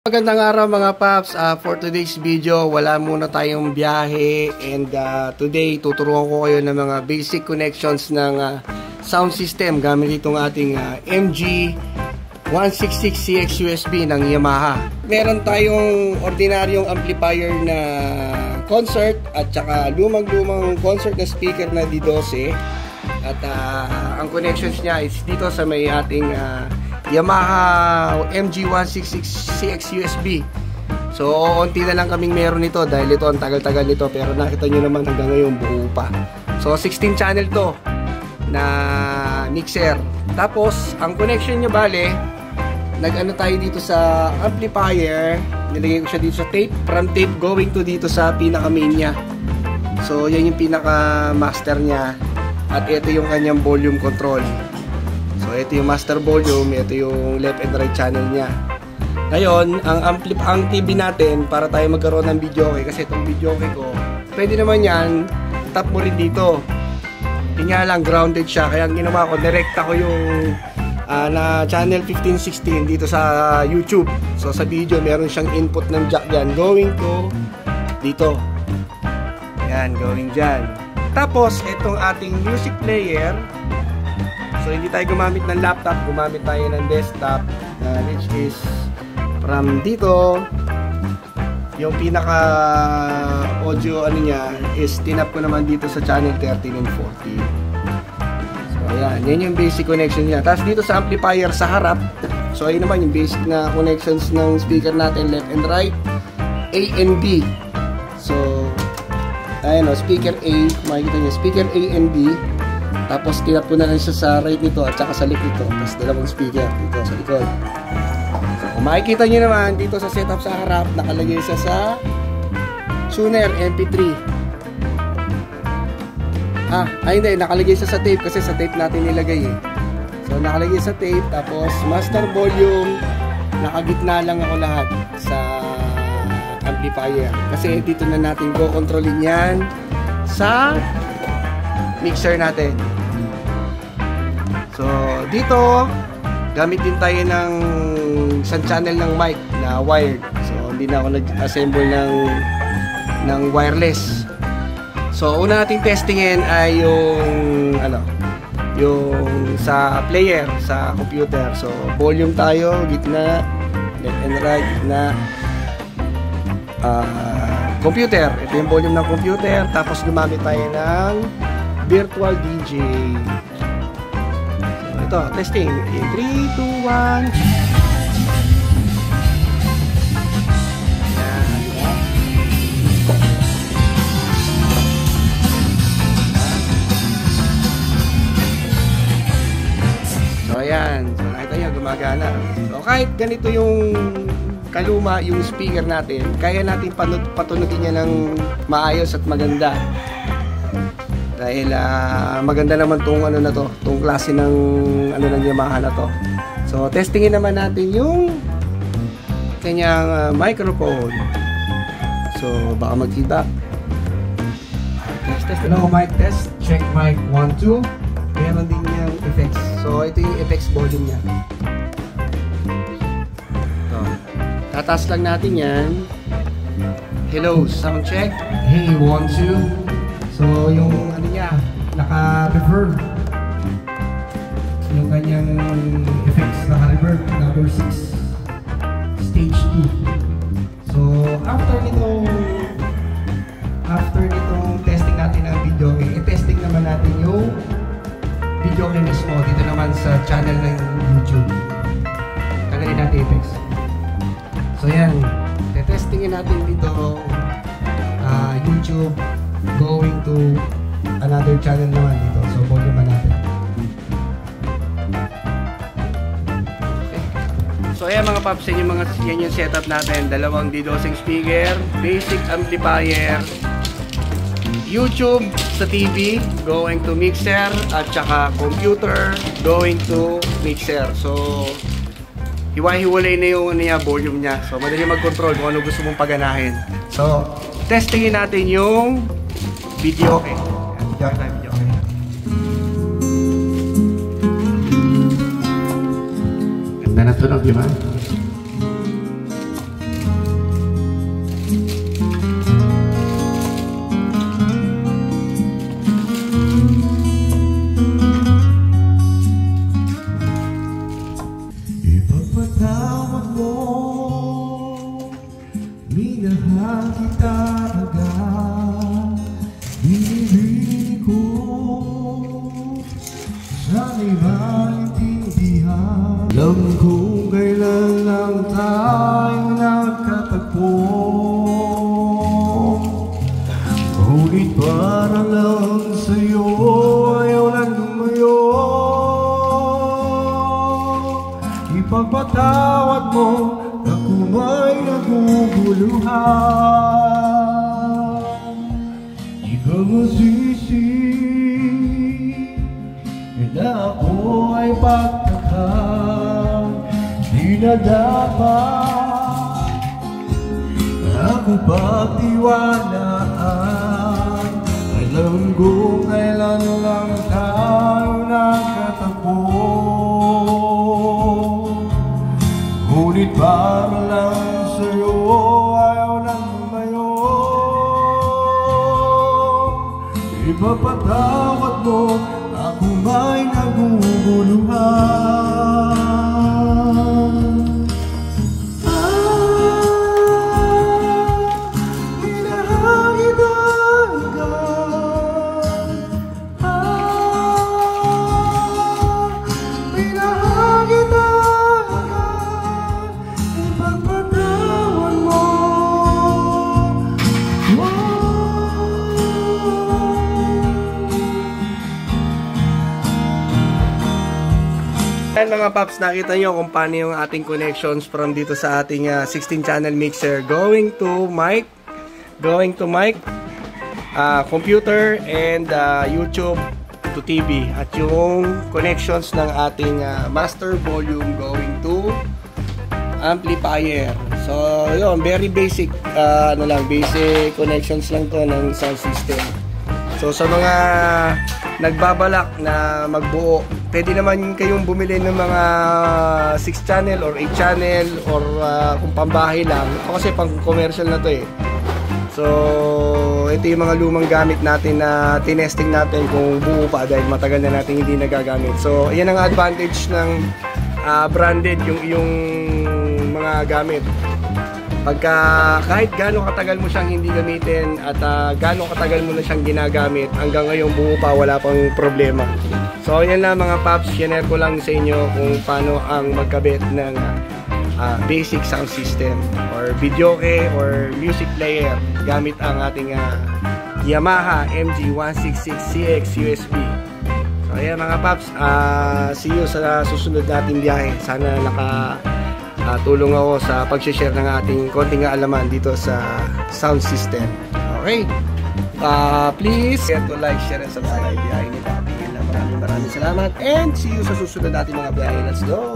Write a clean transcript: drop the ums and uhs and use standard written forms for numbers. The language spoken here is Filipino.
Magandang araw mga paps. For today's video, wala muna tayong biyahe and today tuturuan ko kayo ng mga basic connections ng sound system gamit itong ating MG166CX USB ng Yamaha. Meron tayong ordinaryong amplifier na concert at saka lumang-lumang concert na speaker na D12 at ang connections niya is dito sa may ating Yamaha MG166CX USB. So, onti na lang kaming meron nito dahil ito ang tagal-tagal nito, pero nakita nyo naman hanggang ngayon buo pa. So, 16 channel to na mixer. Tapos, ang connection nyo bale, nag-ano tayo dito sa amplifier, nilagay ko siya dito sa tape, from tape going to dito sa pinaka-main niya. So, yan yung pinaka-master niya at ito yung kanyang volume control. So, ito yung master volume, ito yung left and right channel niya. Ngayon, ang TV natin, para tayo magkaroon ng video okay, kasi itong video okay ko, pwede naman yan, tap mo rin dito. Yun nga lang, grounded siya. Kaya ang ginawa ko, direkta ko yung na channel 1516 dito sa YouTube. So, sa video, meron siyang input ng jack dyan, going to dito. Yan, going dyan. Tapos, itong ating music player, so, hindi tayo gumamit ng laptop, gumamit tayo ng desktop, which is from dito, yung pinaka audio ano niya is tinap ko naman dito sa channel 13 and 14. So, ayan, yan yung basic connection niya. Tapos dito sa amplifier sa harap, so ayun naman yung basic na connections ng speaker natin, left and right, A and B. So, ayan o, speaker A, makikita niyo, speaker A and B. Tapos tinap ko na lang siya sa right nito at saka sa left nito. Tapos dalawang speaker dito sa likod. So, kung makikita nyo naman dito sa setup sa harap, nakalagay siya sa tuner MP3. Hindi, nakalagay siya sa tape kasi sa tape natin nilagay eh. So nakalagay sa tape, tapos master volume, nakagitna lang ako lahat sa amplifier. Kasi dito na natin go controlin yan sa mixer natin. So, dito, gamit din tayo ng isang channel ng mic na wired. So, hindi na ako nag-assemble ng wireless. So, una nating testingin ay yung yung sa player, sa computer. So, volume tayo, gitna, left and right, gitna, computer. Ito yung volume ng computer. Tapos, gumamit tayo ng virtual DJ. Ito, testing. 3, 2, 1. So, ayan. So, nakita nyo, gumagana. So, kahit ganito yung kaluma, yung speaker natin, kaya natin patunugin niya ng maayos at maganda. Dahil maganda naman tong ano na to, tong klase ng ng Yamaha na to. So, testingin naman natin yung kanyang microphone. So, baka mag-feedback. Test. Hello, mic test. Check mic 1, 2. Meron din yung effects. So, ito yung effects volume niya. So, tataas lang natin yan. Hello, sound check. Hey, 1, 2. So, yung ano niya, naka-reverb. Yung kanyang effects, naka-reverb, number 6, stage 2. So, after nitong testing natin ng video, i-testing naman natin yung video mismo dito naman sa channel ng YouTube. Tagalin natin effects. So, yan. Testingin natin dito YouTube going to another channel naman dito. So, volume natin. Okay. So, ayan mga paps, yan yung setup natin. Dalawang D12 speaker, basic amplifier, YouTube sa TV, going to mixer, at saka computer, going to mixer. So, hiwa-hiwalay na yung volume niya. So, madali mag-control kung ano gusto mong paganahin. So, testingin natin yung video okay. Video okay. Ganda na tunog, di ba? tayo nagkatagpo, ngunit para lang sa'yo ayaw na lumayo. Ipagpatawad mo na kung may naguguluhan, di ka masisi na ako ay pagtakang di na dapat ako pagtiwalaan. Alam ko kailan lang tayo nagkatagpo, ngunit para lang sa'yo ayaw nang lumayo. Ipapatawad mo ako may naguguluhan. Mga paps, nakita nyo kung paano yung ating connections from dito sa ating 16 channel mixer going to mic, computer and YouTube to TV, at yung connections ng ating master volume going to amplifier. So yun, very basic basic connections lang to ng sound system. So sa mga nagbabalak na magbuo, pwede naman kayong bumili ng mga 6 channel or 8 channel or kung pambahay lang. Ito kasi pang commercial na to eh. So ito yung mga lumang gamit natin na tinesting natin kung buo pa dahil matagal na natin hindi nagagamit. So yan ang advantage ng branded yung mga gamit. Pagka kahit gaano katagal mo siyang hindi gamitin at gaano katagal mo na siyang ginagamit, hanggang ngayon buo pa, wala pang problema. So yan lang mga paps, share ko lang sa inyo kung paano ang magkabit ng basic sound system or videoke or music player gamit ang ating Yamaha MG166CX USB. So ayan mga paps, see you sa susunod nating biyahe. Sana tulong ako sa pag-share ng ating konting kaalaman dito sa sound system. Okay? Please get to like, share, and subscribe. Biyahe ni Papi. Maraming salamat and see you sa susunod nating mga biyahe. Let's go!